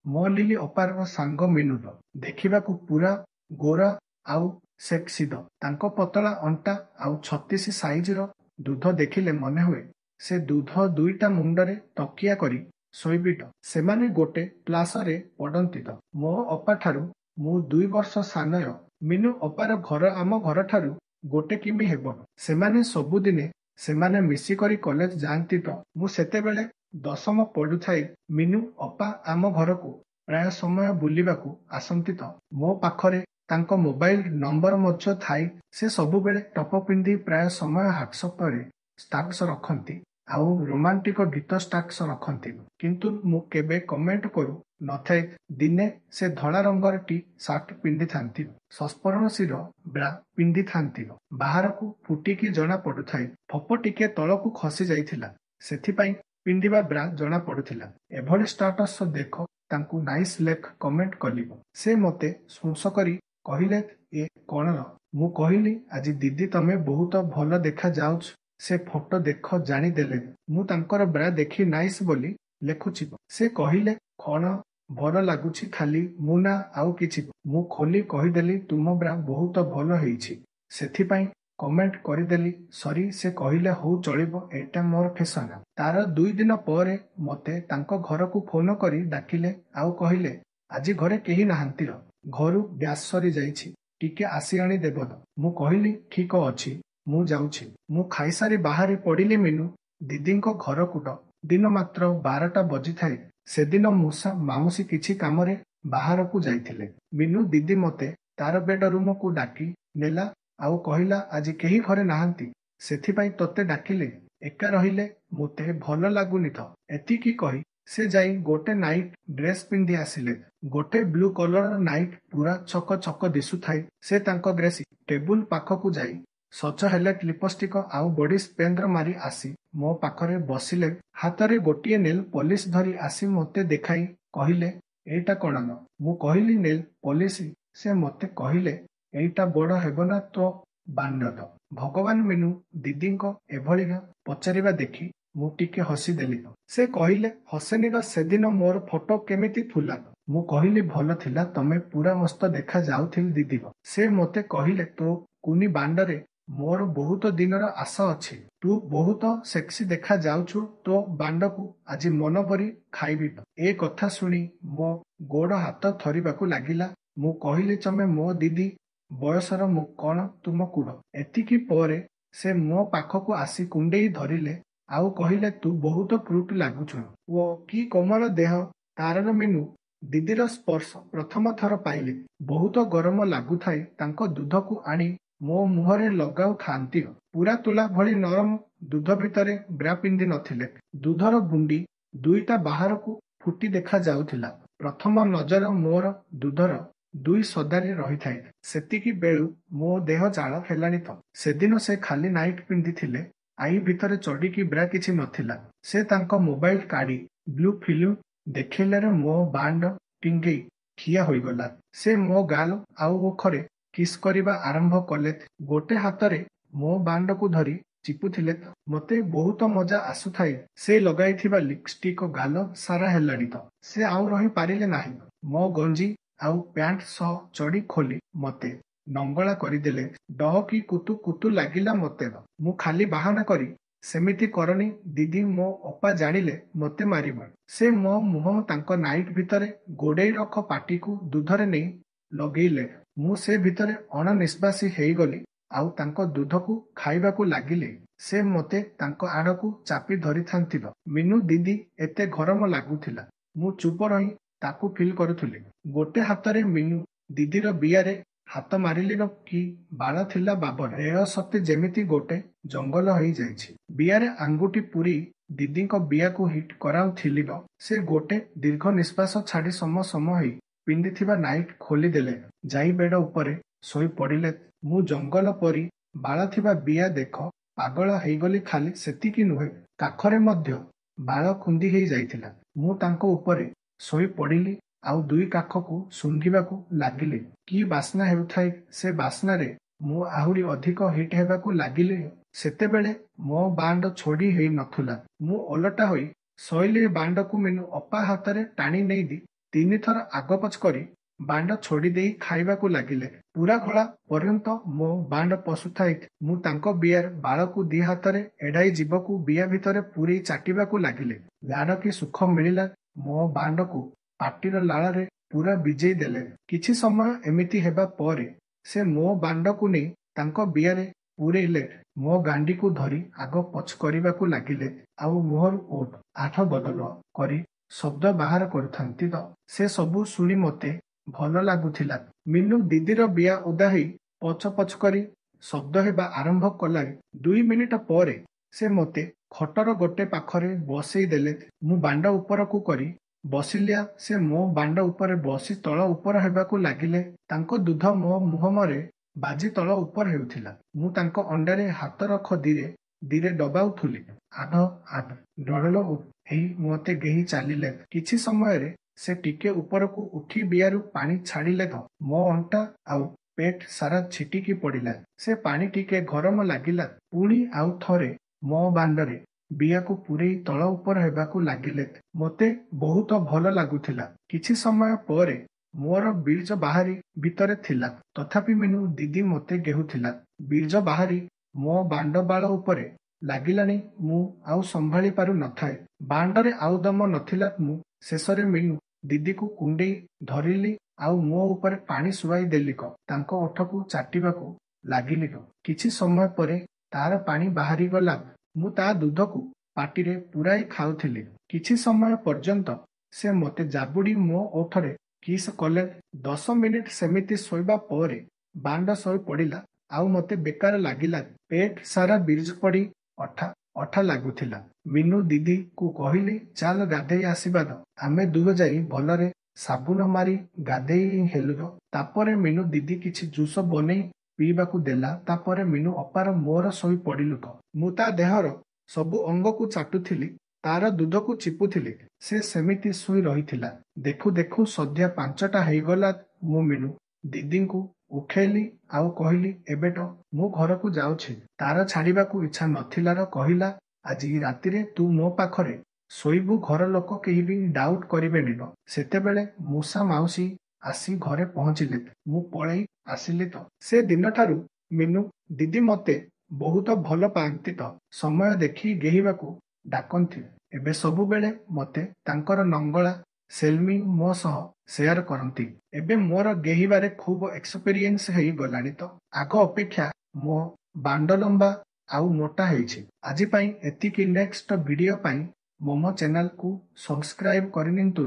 ମୋ ଲିଲି ଅପାର ସାଙ୍ଗ ମିନୁର। ଦେଖିବାକୁ ପୁରା ଗୋରା ଆଉ ସେକ୍ସିଦ। ତାଙ୍କ ପତଳା ଅଣ୍ଟା ଆଉ 36 ସାଇଜର ଦୁଧ ଦେଖିଲେ ମନେହୁଏ ସେ ଦୁଧ ଦୁଇଟା ମୁଣ୍ଡରେ ତକିଆ କରି ଶୋଇବିଟ। ସେମାନେ ଗୋଟେ କ୍ଲାସରେ ପଢନ୍ତି ତ। ମୋ ଅପାଠାରୁ ମୁଁ 2 ବର୍ଷ ସାନୟ। ମିନୁ ଅପାର ଘର ଆମ ଘରଠାରୁ ଗୋଟେ କିମି ହେବ। ସେମାନେ ମିଶିକରି କଲେଜ ଯାଆନ୍ତି ତ। ମୁଁ ସେତେବେଳେ 10ମ ପଢୁଥାଏ। ମିନୁ ଅପା ଆମ ଘରକୁ ପ୍ରାୟ ସମୟ ବୁଲିବାକୁ ଆସନ୍ତି ତ। ମୋ ପାଖରେ ତାଙ୍କ ମୋବାଇଲ ନମ୍ବର ମଧ୍ୟ ଥାଏ। ସେ ସବୁବେଳେ ଟପ ପିନ୍ଧି ପ୍ରାୟ ସମୟ ହ୍ୱାଟ୍ସଆପରେ ଷ୍ଟାଟସ ରଖନ୍ତି ଆଉ ରୋମାଣ୍ଟିକ ଗୀତ ଷ୍ଟାଟସ ରଖନ୍ତି। କିନ୍ତୁ ମୁଁ କେବେ କମେଣ୍ଟ କରୁ ନଥାଏ। ଦିନେ ସେ ଧଳା ରଙ୍ଗର ଟି ସାର୍ଟ ପିନ୍ଧିଥାନ୍ତି, ସସ୍ପରଶୀର ବ୍ରା ପିନ୍ଧିଥାନ୍ତି। ବାହାରକୁ ଫୁଟିକି ଜଣା ପଡୁଥାଏ। ଫପ ଟିକେ ତଳକୁ ଖସି ଯାଇଥିଲା। ସେଥିପାଇଁ ପିନ୍ଧିବା ବ୍ରା ଜଣା ପଡୁଥିଲା। ଏଭଳି ଷ୍ଟାଟସ ଦେଖ ତାଙ୍କୁ ନାଇସ୍ ଲେଖ କମେଣ୍ଟ କଲି। ସେ ମୋତେ ସ୍ପର୍ଶ କରି କହିଲେ ଏ କଣ? ମୁଁ କହିଲି ଆଜି ଦିଦି ତମେ ବହୁତ ଭଲ ଦେଖା ଯାଉଛ। ସେ ଫଟୋ ଦେଖ ଜାଣିଦେଲେ ମୁଁ ତାଙ୍କର ବ୍ରା ଦେଖି ନାଇସ୍ ବୋଲି ଲେଖୁଛି। ସେ କହିଲେ କଣ ଭଲ ଲାଗୁଛି ଖାଲି ମୁଁ ନା ଆଉ କିଛି? ମୁଁ ଖୋଲି କହିଦେଲି ତୁମ ବ୍ରା ବହୁତ ଭଲ ହେଇଛି, ସେଥିପାଇଁ କମେଣ୍ଟ କରିଦେଲି। ସରି। ସେ କହିଲେ ହଉ ଚଳିବ, ଏଇଟା ମୋର ଫେସନ। ତାର 2 ଦିନ ପରେ ମୋତେ ତାଙ୍କ ଘରକୁ ଫୋନ କରି ଡାକିଲେ ଆଉ କହିଲେ ଆଜି ଘରେ କେହି ନାହାନ୍ତି। ଘରୁ ଗ୍ୟାସ୍ ସରି ଯାଇଛି, ଟିକେ ଆସି ଆଣି ଦେବ ତ। ମୁଁ କହିଲି ଠିକ ଅଛି, ମୁଁ ଯାଉଛି। ମୁଁ ଖାଇସାରି ବାହାରି ପଡ଼ିଲି ମିନୁ ଦିଦିଙ୍କ ଘରକୁ। ଦିନ ମାତ୍ର 12ଟା ବଜିଥାଏ। ସେଦିନ ମୂଷା ମାଉସୀ କିଛି କାମରେ ବାହାରକୁ ଯାଇଥିଲେ। ମିନୁ ଦିଦି ମୋତେ ତାର ବେଡରୁମକୁ ଡାକି ନେଲା ଆଉ କହିଲା ଆଜି କେହି ଘରେ ନାହାନ୍ତି, ସେଥିପାଇଁ ତୋତେ ଡାକିଲେ। ଏକା ରହିଲେ ମୋତେ ଭଲ ଲାଗୁନି ତ। ଏତିକି କହି ସେ ଯାଇ ଗୋଟେ ନାଇଟ୍ ଡ୍ରେସ୍ ପିନ୍ଧି ଆସିଲେ। ଗୋଟେ ବ୍ଲୁ କଲରର ନାଇଟ୍, ପୁରା ଛକ ଛକ ଦିଶୁଥାଏ। ସେ ତାଙ୍କ ଡ୍ରେସିଂ ଟେବୁଲ ପାଖକୁ ଯାଇ ସଜ ହେଲେ ଲିପଷ୍ଟିକ ଆଉ ବଡି ସ୍ପ୍ରେନ୍ର ମାରି ଆସି ମୋ ପାଖରେ ବସିଲେ। ହାତରେ ଗୋଟିଏ ନେଲ୍ ପଲିସ ଧରି ଆସି ମୋତେ ଦେଖାଇ କହିଲେ ଏଇଟା କଣ? ମୁଁ କହିଲି ନେଲ୍ ପଲିସ। ସେ ମୋତେ କହିଲେ ଏଇଟା ବଡ ହେବନା ତୋ ବାଣ୍ଡଦ। ଭଗବାନ। ମିନୁ ଦିଦିଙ୍କ ଏଭଳି ପଚାରିବା ଦେଖି ମୁଁ ଟିକେ ହସିଦେଲି। ସେ କହିଲେ ହସେନିର ସେଦିନ ମୋର ଫଟୋ କେମିତି ଥିଲା? ମୁଁ କହିଲି ଭଲ ଥିଲା, ତମେ ପୁରା ମସ୍ତ ଦେଖା ଯାଉଥିଲ ଦିଦି। ସେ ମୋତେ କହିଲେ ତୋ କୁନି ବାଣ୍ଡରେ ମୋର ବହୁତ ଦିନର ଆଶା ଅଛି। ତୁ ବହୁତ ସେକ୍ସି ଦେଖା ଯାଉଛୁ। ତୋ ବାଣ୍ଡକୁ ଆଜି ମନ ଭରି ଖାଇବି। ଏ କଥା ଶୁଣି ମୋ ଗୋଡ଼ ହାତ ଥରିବାକୁ ଲାଗିଲା। ମୁଁ କହିଲି ତମେ ମୋ ଦିଦି ବୟସର, ମୁଁ କଣ ତୁମ କୁଢ଼? ଏତିକି ପରେ ସେ ମୋ ପାଖକୁ ଆସି କୁଣ୍ଡେଇ ଧରିଲେ ଆଉ କହିଲେ ତୁ ବହୁତ କ୍ୟୁଟ୍ ଲାଗୁଛୁ। ଓ କି କୋମଳ ଦେହ ତାରର। ମିନୁ ଦିଦିର ସ୍ପର୍ଶ ପ୍ରଥମ ଥର ପାଇଲି। ବହୁତ ଗରମ ଲାଗୁଥାଏ। ତାଙ୍କ ଦୁଧକୁ ଆଣି ମୋ ମୁହଁରେ ଲଗାଉଥାନ୍ତି। ପୁରା ତୁଳା ଭଳି ନରମ ଦୁଧ ଭିତରେ ବ୍ରା ପିନ୍ଧି ନଥିଲେ। ଦୁଧର ବୁନ୍ଦି ଦୁଇଟା ବାହାରକୁ ଫୁଟି ଦେଖା ଯାଉଥିଲା। ପ୍ରଥମ ନଜର ମୋର ଦୁଧର 2 ସଦାରେ ରହିଥାଏ। ସେତିକି ବେଳୁ ମୋ ଦେହ ଜାଳ ହେଲାଣି ତ। ସେଦିନ ସେ ଖାଲି ନାଇଟ୍ ପିନ୍ଧିଥିଲେ, ଆଇ ଭିତରେ ଚଡ଼ିକି ବ୍ରା କିଛି ନଥିଲା। ସେ ତାଙ୍କ ମୋବାଇଲ କାଢି ବ୍ଲୁ ଫିଲ୍ମ ଦେଖେଇଲାରେ ମୋ ବାଣ୍ଡ ଟିଙ୍ଗେଇ ଠିଆ ହୋଇଗଲା। ସେ ମୋ ଗାଲ ଆଉ ଓଠରେ କିସ୍ କରିବା ଆରମ୍ଭ କଲେ। ଗୋଟେ ହାତରେ ମୋ ବାଣ୍ଡକୁ ଧରି ଚିପୁଥିଲେ। ମୋତେ ବହୁତ ମଜା ଆସୁଥାଏ। ସେ ଲଗାଇଥିବା ଲିପଷ୍ଟିକ ଗାଲ ସାରା ହେଲାଣି ତ। ସେ ଆଉ ରହି ପାରିଲେ ନାହିଁ। ମୋ ଗଞ୍ଜି ଆଉ ପ୍ୟାଣ୍ଟ ସହ ଚଡ଼ି ଖୋଲି ମୋତେ ନଙ୍ଗଳା କରିଦେଲେ। ଡହକି କୁତୁ କୁତୁ ଲାଗିଲା ମୋତେ। ମୁଁ ଖାଲି ବାହାନା କରି ସେମିତି କରନି ଦିଦି, ମୋ ଅପା ଜାଣିଲେ ମୋତେ ମାରିବ। ସେ ମୋ ମୁହଁ ତାଙ୍କ ନାଇଟ୍ ଭିତରେ ଗୋଡ଼େଇ ରଖ ପାଟିକୁ ଦୁଧରେ ନେଇ ଲଗେଇଲେ। ମୁଁ ସେ ଭିତରେ ଅଣନିଶ୍ୱାସୀ ହେଇଗଲି ଆଉ ତାଙ୍କ ଦୁଧକୁ ଖାଇବାକୁ ଲାଗିଲି। ସେ ମୋତେ ତାଙ୍କ ଆଡ଼କୁ ଚାପି ଧରିଥାନ୍ତି। ମିନୁ ଦିଦି ଏତେ ଗରମ ଲାଗୁଥିଲା। ମୁଁ ଚୁପ ରହି ତାକୁ ଫିଲ୍ କରୁଥିଲି। ଗୋଟେ ହାତରେ ମିନୁ ଦିଦିର ବିଆରେ ହାତ ମାରିଲି। କି ବାଳ ଥିଲା ବାବର। ଦେହ ସତେ ଯେମିତି ଗୋଟେ ଜଙ୍ଗଲ ହେଇଯାଇଛି। ବିଆରେ ଆଙ୍ଗୁଠି ପୁରି ଦିଦିଙ୍କ ବିଆକୁ ହିଟ୍ କରାଉଥିଲି। ସେ ଗୋଟେ ଦୀର୍ଘ ନିଶ୍ୱାସ ଛାଡ଼ି ସମ ହେଇ ପିନ୍ଧିଥିବା ନାଇଟ୍ ଖୋଲିଦେଲେ। ଯାଇ ବେଡ ଉପରେ ଶୋଇ ପଡ଼ିଲେ। ମୁଁ ଜଙ୍ଗଲ ପରି ବାଳ ଥିବା ବିଆ ଦେଖ ପାଗଳ ହେଇଗଲି। ଖାଲି ସେତିକି ନୁହେଁ, କାଖରେ ମଧ୍ୟ ବାଳ ଖୁନ୍ଦି ହେଇ ଯାଇଥିଲା। ମୁଁ ତାଙ୍କ ଉପରେ ଶୋଇ ପଡ଼ିଲି ଆଉ 2 କାଖକୁ ଶୁଙ୍ଘିବାକୁ ଲାଗିଲି। କି ବାସ୍ନା ହେଉଥାଏ। ସେ ବାସ୍ନାରେ ମୁଁ ଆହୁରି ଅଧିକ ହିଟ୍ ହେବାକୁ ଲାଗିଲି। ସେତେବେଳେ ମୋ ବାଣ୍ଡ ଛୋଡ଼ି ହେଇ ନଥିଲା। ମୁଁ ଓଲଟା ହୋଇ ଶୋଇଲି। ବାଣ୍ଡକୁ ମିନୁ ଅପା ହାତରେ ଟାଣି ନେଇ ତିନି ଥର ଆଗପଛ କରି ବାଣ୍ଡ ଛୋଡ଼ି ଦେଇ ଖାଇବାକୁ ଲାଗିଲେ। ପୁରା ଖୋଳା ପର୍ଯ୍ୟନ୍ତ ମୋ ବାଣ୍ଡ ପଶୁଥାଏ। ମୁଁ ତାଙ୍କ ବିୟାର ବାଳକୁ ଦି ହାତରେ ଏଡ଼ାଇ ଜୀଭକୁ ବିୟା ଭିତରେ ପୂରେଇ ଚାଟିବାକୁ ଲାଗିଲେ। ଲାଡ଼ କି ସୁଖ ମିଳିଲା। ମୋ ବାଣ୍ଡକୁ ପାଟିର ଲାଳରେ ପୁରା ଭିଜେଇ ଦେଲେ। କିଛି ସମୟ ଏମିତି ହେବା ପରେ ସେ ମୋ ବାଣ୍ଡକୁ ନେଇ ତାଙ୍କ ବିୟାରେ ପୂରେଇଲେ। ମୋ ଗାଣ୍ଡିକୁ ଧରି ଆଗ ପଛ କରିବାକୁ ଲାଗିଲେ ଆଉ ମୁହଁରୁ ଓଠ ଆଠ ବଦଳ କରି ଶବ୍ଦ ବାହାର କରୁଥାନ୍ତି ତ। ସେ ସବୁ ଶୁଣି ମୋତେ ଭଲ ଲାଗୁଥିଲା। ମିନୁ ଦିଦିର ବିୟା ଓଦା ହେଇ ପଛ ପଛ କରି ଶବ୍ଦ ହେବା ଆରମ୍ଭ କଲାଣି। 2 ମିନିଟ ପରେ ସେ ମୋତେ ଖଟର ଗୋଟେ ପାଖରେ ବସେଇ ଦେଲେ। ମୁଁ ବାଣ୍ଡ ଉପରକୁ କରି ବସିଲିଆ ସେ ମୋ ବାଣ୍ଡ ଉପରେ ବସି ତଳ ଉପର ହେବାକୁ ଲାଗିଲେ। ତାଙ୍କ ଦୁଧ ମୋ ମୁହଁରେ ବାଜି ତଳ ଉପର ହେଉଥିଲା। ମୁଁ ତାଙ୍କ ଅଣ୍ଡାରେ ହାତର ଖଦିରେ ଧୀରେ ଦବାଉଥିଲି। ଆଧ ଆଧ ଡଳଳ ହେଇ ମୋତେ ଘେନି ଚାଲିଲେ। କିଛି ସମୟରେ ସେ ଟିକେ ଉପରକୁ ଉଠି ବିୟାରୁ ପାଣି ଛାଡ଼ିଲେ ତ ମୋ ଅଣ୍ଟା ଆଉ ପେଟ ସାରା ଛିଟିକି ପଡ଼ିଲା। ସେ ପାଣି ଟିକେ ଗରମ ଲାଗିଲା। ପୁଣି ଆଉ ଥରେ ମୋ ବାଣ୍ଡରେ ବିୟାକୁ ପୂରେଇ ତଳ ଉପର ହେବାକୁ ଲାଗିଲେ। ମୋତେ ବହୁତ ଭଲ ଲାଗୁଥିଲା। କିଛି ସମୟ ପରେ ମୋର ବୀର୍ଯ୍ୟ ବାହାରି ଭିତରେ ଥିଲା। ତଥାପି ମିନୁ ଦିଦି ମୋତେ ଗେହୁଥିଲା। ବୀର୍ଯ୍ୟ ବାହାରି ମୋ ବାଣ୍ଡ ବାଳ ଉପରେ ଲାଗିଲାଣି। ମୁଁ ଆଉ ସମ୍ଭାଳି ପାରୁ ନଥାଏ। ବାଣ୍ଡରେ ଆଉ ଦମ ନଥିଲା। ମୁଁ ଶେଷରେ ମିନୁ ଦିଦିକୁ କୁଣ୍ଡେଇ ଧରିଲି ଆଉ ମୋ ଉପରେ ପାଣି ଶୁଆଇ ଦେଲି କ ତାଙ୍କ ଓଠକୁ ଚାଟିବାକୁ ଲାଗିଲି କ। କିଛି ସମୟ ପରେ ତାର ପାଣି ବାହାରିଗଲା। ମୁଁ ତା ଦୁଧକୁ ପାଟିରେ ପୂରାଇ ଖାଉଥିଲି। କିଛି ସମୟ ପର୍ଯ୍ୟନ୍ତ ସେ ମୋତେ ଜାବୁଡ଼ି ମୋ ଓଠରେ କିସ୍ କଲେ। 10 ମିନିଟ ସେମିତି ଶୋଇବା ପରେ ବାଣ୍ଡ ଶୋଇ ପଡ଼ିଲା ଆଉ ମୋତେ ବେକାର ଲାଗିଲା। ପେଟ ସାରା ବୀର୍ଯ୍ୟ ପଡ଼ି ଅଠା ଅଠା ଲାଗୁଥିଲା। ମିନୁ ଦିଦିକୁ କହିଲି ଚାଲ ଗାଧେଇ ଆସିବା ତ। ଆମେ ଦୁହେଁ ଯାଇ ଭଲରେ ସାବୁନ ମାରି ଗାଧେଇ ହେଲୁ। ତାପରେ ମିନୁ ଦିଦି କିଛି ଜୁସ ବନେଇ ପିଇବାକୁ ଦେଲା। ତାପରେ ମିନୁ ଅପାର ମୋର ଶୋଇ ପଡ଼ିଲୁ ତ। ମୁଁ ତା ଦେହର ସବୁ ଅଙ୍ଗକୁ ଚାଟୁଥିଲି। ତାର ଦୁଧକୁ ଚିପୁଥିଲି। ସେ ସେମିତି ଶୋଇ ରହିଥିଲା। ଦେଖୁ ଦେଖୁ ସନ୍ଧ୍ୟା 5ଟା ହେଇଗଲା। ମୁଁ ମିନୁ ଦିଦିଙ୍କୁ ଉଠେଇଲି ଆଉ କହିଲି ଏବେଟ ମୁଁ ଘରକୁ ଯାଉଛି। ତାର ଛାଡ଼ିବାକୁ ଇଚ୍ଛା ନଥିଲାର କହିଲା ଆଜି ରାତିରେ ତୁ ମୋ ପାଖରେ ଶୋଇବୁ। ଘର ଲୋକ କେହି ବି ଡାଉଟ କରିବେନି ନ। ସେତେବେଳେ ମୂଷା ମାଉସୀ ଆସି ଘରେ ପହଞ୍ଚିଲେ। ମୁଁ ପଳେଇ ଆସିଲି ତ। ସେ ଦିନଠାରୁ ମିନୁ ଦିଦି ମୋତେ ବହୁତ ଭଲ ପାଆନ୍ତି ତ। ସମୟ ଦେଖି ଗେହିବାକୁ ଡାକନ୍ତି। ଏବେ ସବୁବେଳେ ମୋତେ ତାଙ୍କର ନଙ୍ଗଳା ସେଲ୍ଫି ମୋ ସହ ସେୟାର କରନ୍ତି। ଏବେ ମୋର ଗେହିବାରେ ଖୁବ୍ ଏକ୍ସପେରିଏନ୍ସ ହେଇଗଲାଣି ତ। ଆଗ ଅପେକ୍ଷା ମୋ ବାଣ୍ଡ ଲମ୍ବା ଆଉ ମୋଟା ହେଇଛି। ଆଜି ପାଇଁ ଏତିକି। ନେକ୍ସଟ ଭିଡ଼ିଓ ପାଇଁ ମୋ ଚ୍ୟାନେଲକୁ ସବସ୍କ୍ରାଇବ କରିନିଅନ୍ତୁ।